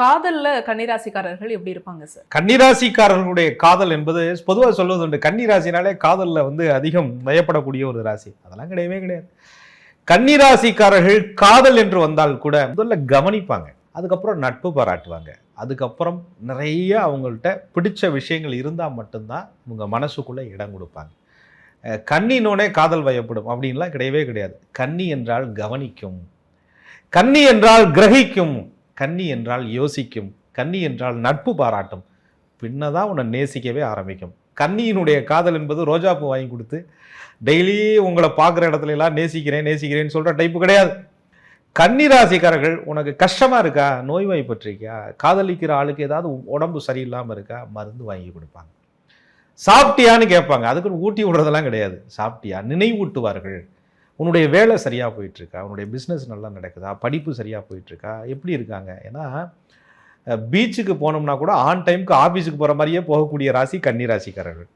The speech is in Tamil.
காதல்ல கன்னிராசிக்காரர்கள் எப்படி இருப்பாங்க சார்? கன்னிராசிக்காரர்களுடைய காதல் என்பது பொதுவாக சொல்வது உண்டு. கன்னிராசினாலே காதலில் அதிகம் வயப்படக்கூடிய ஒரு ராசி. அதெல்லாம் கிடையவே கிடையாது. கன்னிராசிக்காரர்கள் காதல் என்று வந்தால் கூட முதல்ல கவனிப்பாங்க, அதுக்கப்புறம் நட்பு பாராட்டுவாங்க, அதுக்கப்புறம் நிறைய அவங்கள்ட்ட பிடிச்ச விஷயங்கள் இருந்தால் மட்டும்தான் இவங்க மனசுக்குள்ளே இடம் கொடுப்பாங்க. கன்னினோனே காதல் வயப்படும் அப்படின்லாம் கிடையவே கிடையாது. கன்னி என்றால் கவனிக்கும், கன்னி என்றால் கிரகிக்கும், கன்னி என்றால் யோசிக்கும், கன்னி என்றால் நட்பு பாராட்டும், பின்னதான் உன்னை நேசிக்கவே ஆரம்பிக்கும். கன்னியினுடைய காதல் என்பது ரோஜாப்பூ வாங்கி கொடுத்து டெய்லி உங்களை பார்க்குற இடத்துல எல்லாம் நேசிக்கிறேன் நேசிக்கிறேன்னு சொல்கிற டைப்பு கிடையாது. கன்னிராசிக்காரர்கள் உனக்கு கஷ்டமாக இருக்கா, நோய்வாய்ப்பட்டிருக்கியா, காதலிக்கிற ஆளுக்கு ஏதாவது உடம்பு சரியில்லாமல் இருக்கா, மருந்து வாங்கி கொடுப்பாங்க. சாப்பிட்டியான்னு கேட்பாங்க, அதுக்குன்னு ஊட்டி விடுறதெல்லாம் கிடையாது. சாப்பிட்டியா நினைவூட்டுவார்கள். உன்னுடைய வேலை சரியாக போயிட்டுருக்கா, உன்னுடைய பிஸ்னஸ் நல்லா நடக்குதா, படிப்பு சரியாக போயிட்டுருக்கா, எப்படி இருக்காங்க. ஏன்னா பீச்சுக்கு போனோம்னா கூட ஆன் டைமுக்கு ஆஃபீஸுக்கு போகிற மாதிரியே போகக்கூடிய ராசி கன்னி ராசிக்காரர்கள்.